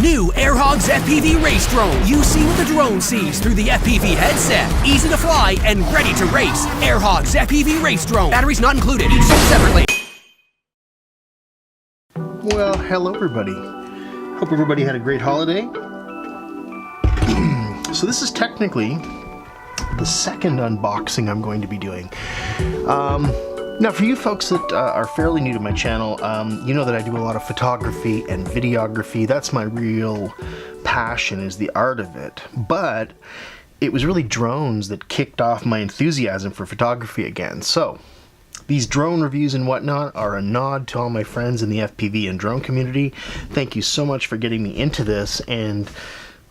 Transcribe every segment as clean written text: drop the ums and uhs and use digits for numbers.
New Air Hogs FPV race drone. You see what the drone sees through the FPV headset. Easy to fly and ready to race. Air Hogs FPV race drone. Batteries not included. Each sold separately. Well, hello everybody. Hope everybody had a great holiday. So this is technically the second unboxing I'm going to be doing. Now for you folks that are fairly new to my channel, you know that I do a lot of photography and videography. That's my real passion, is the art of it. But it was really drones that kicked off my enthusiasm for photography again. So these drone reviews and whatnot are a nod to all my friends in the FPV and drone community. Thank you so much for getting me into this and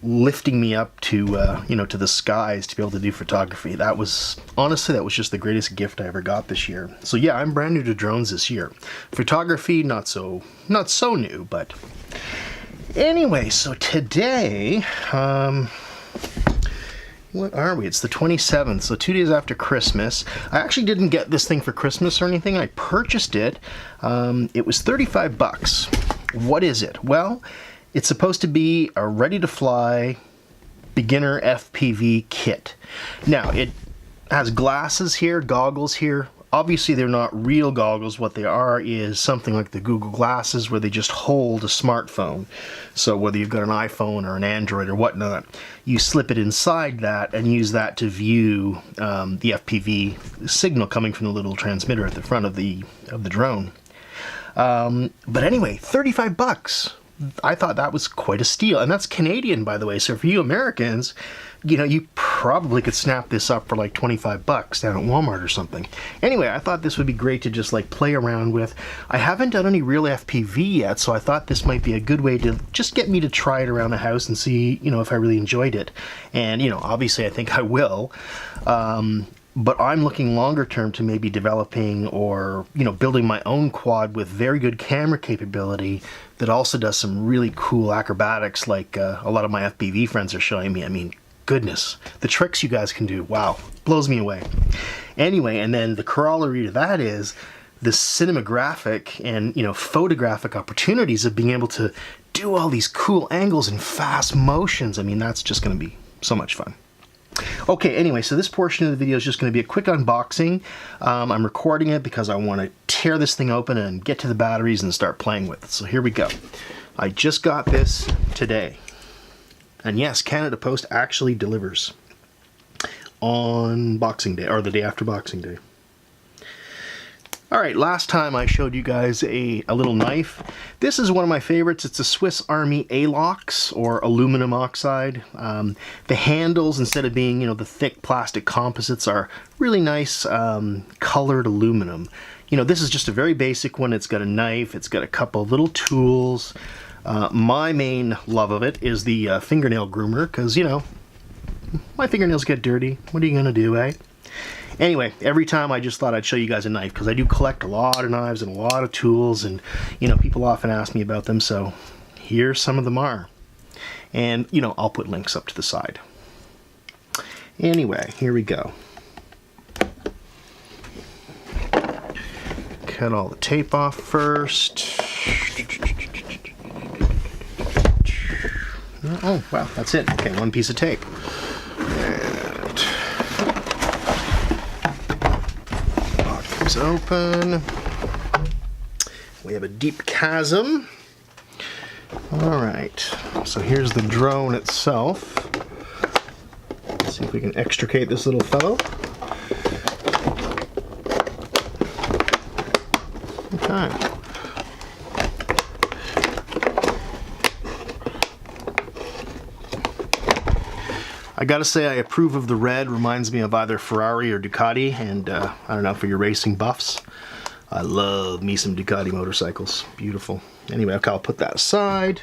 lifting me up to, you know, to the skies to be able to do photography. That was, honestly, that was just the greatest gift I ever got this year. So yeah, I'm brand new to drones this year. Photography, not so new, but anyway, so today, what are we? It's the 27th, so 2 days after Christmas. I actually didn't get this thing for Christmas or anything. I purchased it. It was 35 bucks. What is it? Well, it's supposed to be a ready-to-fly beginner FPV kit. Now, it has glasses here, goggles here. Obviously, they're not real goggles. What they are is something like the Google Glasses, where they just hold a smartphone. So whether you've got an iPhone or an Android or whatnot, you slip it inside that and use that to view the FPV signal coming from the little transmitter at the front of the drone. But anyway, 35 bucks. I thought that was quite a steal, and that's Canadian, by the way. So for you Americans, you know, you probably could snap this up for like 25 bucks down at Walmart or something. Anyway, I thought this would be great to just like play around with. I haven't done any real FPV yet, so I thought this might be a good way to just get me to try it around the house and see, you know, if I really enjoyed it. And, you know, obviously I think I will. But I'm looking longer term to maybe developing or, you know, building my own quad with very good camera capability that also does some really cool acrobatics like a lot of my FPV friends are showing me. I mean, goodness, the tricks you guys can do, wow, blows me away. Anyway, and then the corollary to that is the cinematographic and, you know, photographic opportunities of being able to do all these cool angles and fast motions. I mean, that's just going to be so much fun. Okay, anyway, so this portion of the video is just going to be a quick unboxing. I'm recording it because I want to tear this thing open and get to the batteries and start playing with it. So here we go. I just got this today. And yes, Canada Post actually delivers on Boxing Day, or the day after Boxing Day. Alright, last time I showed you guys a little knife. This is one of my favorites. It's a Swiss Army Alox, or aluminum oxide. The handles, instead of being, you know, the thick plastic composites, are really nice colored aluminum. You know, this is just a very basic one. It's got a knife, it's got a couple of little tools. My main love of it is the fingernail groomer, because, you know, my fingernails get dirty. What are you gonna do, eh? Anyway, every time I just thought I'd show you guys a knife, because I do collect a lot of knives and a lot of tools, and, you know, people often ask me about them, so here some of them are. And, you know, I'll put links up to the side. Anyway, here we go. Cut all the tape off first. Oh, wow, that's it. Okay, one piece of tape. Open. We have a deep chasm. Alright, so here's the drone itself. Let's see if we can extricate this little fellow. Okay. I gotta say, I approve of the red. Reminds me of either Ferrari or Ducati, and I don't know, for your racing buffs, I love me some Ducati motorcycles. Beautiful. Anyway, okay, I'll put that aside.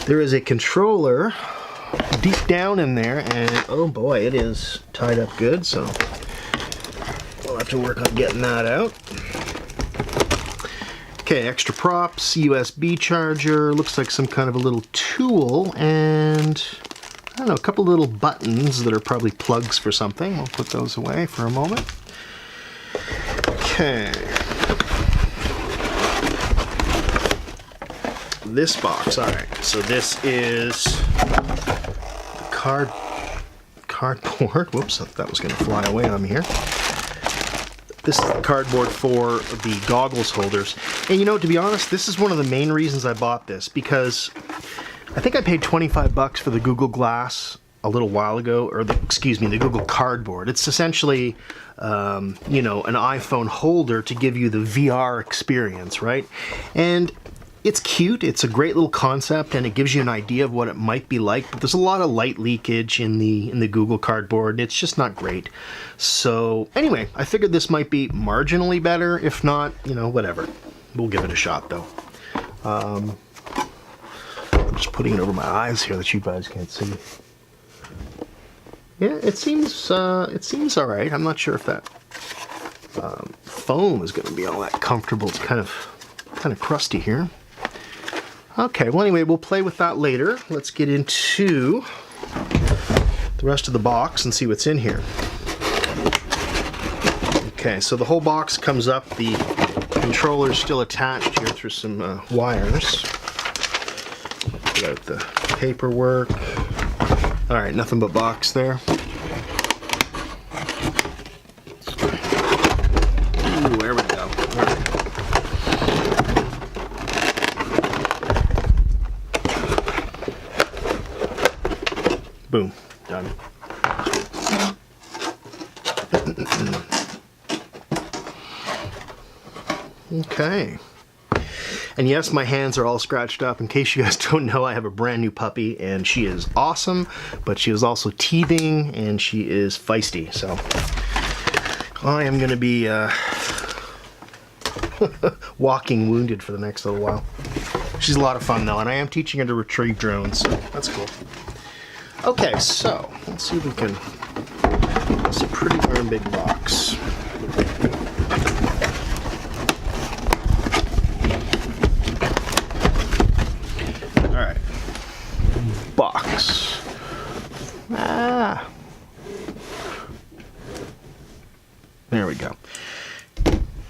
There is a controller deep down in there, and oh boy, it is tied up good, so we'll have to work on getting that out. Okay, extra props, USB charger, looks like some kind of a little tool, and I don't know, a couple little buttons that are probably plugs for something. We'll put those away for a moment. Okay. this box. All right, so this is the cardboard. Whoops, that was going to fly away on me here. This is the cardboard for the goggles holders. And you know, to be honest, this is one of the main reasons I bought this, because I think I paid 25 bucks for the Google Glass a little while ago, or the Google Cardboard. It's essentially, you know, an iPhone holder to give you the VR experience, right? And it's cute, it's a great little concept, and it gives you an idea of what it might be like, but there's a lot of light leakage in the Google Cardboard. It's just not great. So anyway, I figured this might be marginally better. If not, you know, whatever. We'll give it a shot though. I'm just putting it over my eyes here that you guys can't see. Yeah, it seems all right. I'm not sure if that foam is going to be all that comfortable. It's kind of crusty here. Okay, well anyway, we'll play with that later. Let's get into the rest of the box and see what's in here. Okay, so the whole box comes up. The controller's still attached here through some wires. Get out the paperwork. All right, nothing but box there. Ooh, there we go. All right. Boom, done. Okay. And yes, my hands are all scratched up. In case you guys don't know, I have a brand new puppy, and she is awesome, but she is also teething, and she is feisty. So I am going to be walking wounded for the next little while. She's a lot of fun though, and I am teaching her to retrieve drones, so that's cool. Okay, so let's see if we can. It's a pretty darn big box. All right, box. There we go.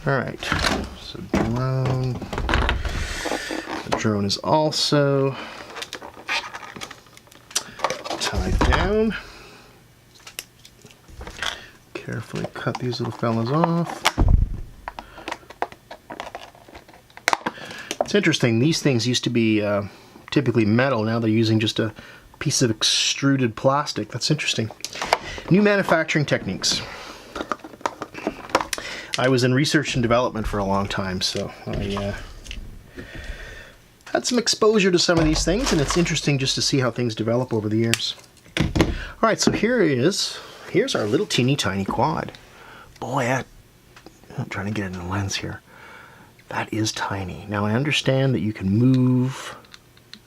All right, so drone. The drone is also tied down. Carefully cut these little fellas off. It's interesting, these things used to be typically metal. Now they're using just a piece of extruded plastic. That's interesting. New manufacturing techniques. I was in research and development for a long time, so I had some exposure to some of these things, and it's interesting just to see how things develop over the years. All right, so here's our little teeny tiny quad. Boy, I'm trying to get it in the lens here. That is tiny. Now I understand that you can move,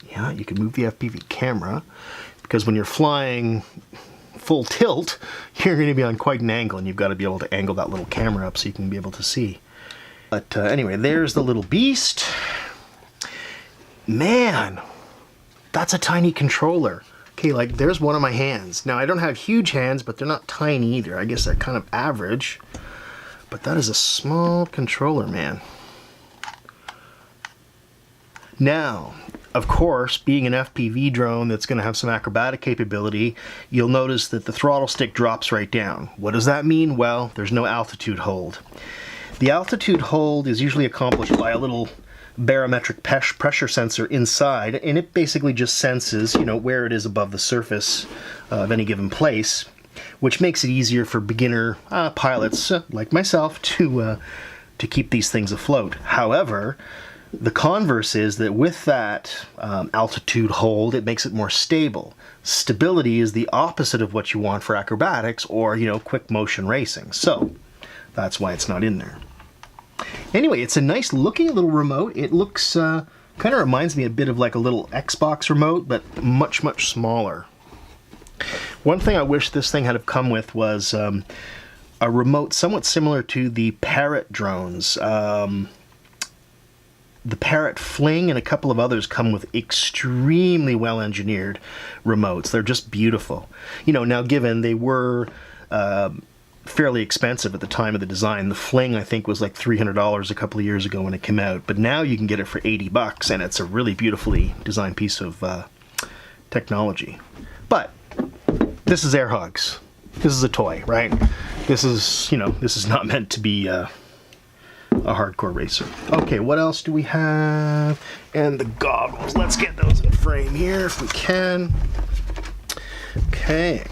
you can move the FPV camera, because when you're flying full tilt, you're going to be on quite an angle, and you've got to be able to angle that little camera up so you can be able to see. But anyway, there's the little beast. Man, that's a tiny controller. Okay, like there's one of my hands. Now I don't have huge hands, but they're not tiny either. I guess they're kind of average. But that is a small controller, man. Now, of course, being an FPV drone that's going to have some acrobatic capability, you'll notice that the throttle stick drops right down. What does that mean? Well, there's no altitude hold. The altitude hold is usually accomplished by a little barometric pressure sensor inside, and it basically just senses, where it is above the surface of any given place, which makes it easier for beginner pilots like myself to keep these things afloat. However, the converse is that with that altitude hold, it makes it more stable. Stability is the opposite of what you want for acrobatics or, quick motion racing. So that's why it's not in there. Anyway, it's a nice looking little remote. It looks, kind of reminds me a bit of like a little Xbox remote, but much, much smaller. One thing I wish this thing had come with was a remote somewhat similar to the Parrot drones. The Parrot Fling and a couple of others come with extremely well engineered remotes. They're just beautiful. Now given they were fairly expensive at the time of the design. The Fling, I think, was like $300 a couple of years ago when it came out, but now you can get it for 80 bucks, and it's a really beautifully designed piece of technology. But this is Air Hogs. This is a toy, right? This is, you know, this is not meant to be a hardcore racer. Okay, what else do we have? And the goggles. Let's get those in frame here if we can. Okay.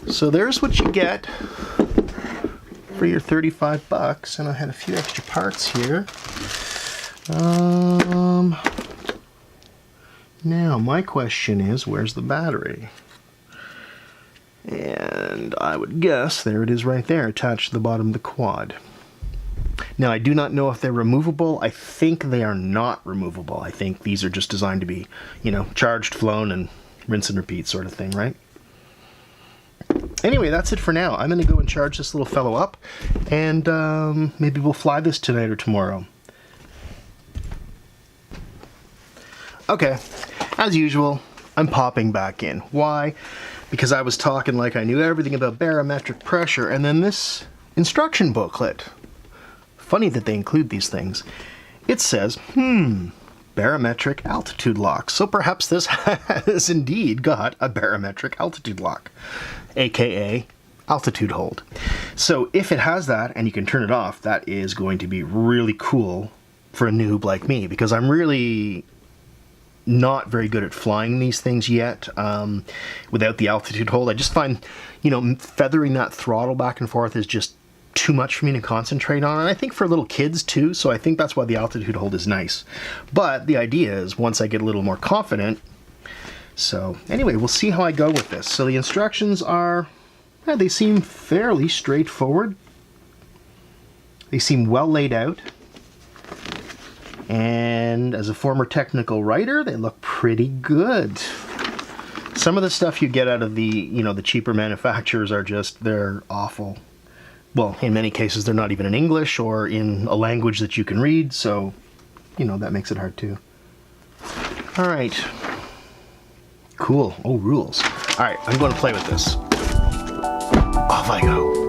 So there's what you get for your 35 bucks, and I had a few extra parts here. Now my question is, where's the battery? And I would guess there it is right there, attached to the bottom of the quad. Now I do not know if they're removable. I think they are not removable. I think these are just designed to be, you know, charged, flown, and rinse and repeat sort of thing, right? Anyway, that's it for now. I'm going to go and charge this little fellow up, and maybe we'll fly this tonight or tomorrow. Okay, as usual, I'm popping back in. Why? Because I was talking like I knew everything about barometric pressure, and then this instruction booklet. Funny that they include these things. It says, barometric altitude lock. So perhaps this has indeed got a barometric altitude lock, aka altitude hold. So if it has that and you can turn it off, that is going to be really cool for a noob like me, because I'm really not very good at flying these things yet without the altitude hold. I just find, you know, feathering that throttle back and forth is just too much for me to concentrate on, and I think for little kids too, so I think that's why the altitude hold is nice. But the idea is, once I get a little more confident, so anyway, we'll see how I go with this. So the instructions are, they seem fairly straightforward. They seem well laid out. And as a former technical writer, they look pretty good. Some of the stuff you get out of the, you know, the cheaper manufacturers are just, they're awful. Well, in many cases, they're not even in English or in a language that you can read, so, you know, that makes it hard too. All right. Cool. Oh, rules. All right, I'm going to play with this. Off I go.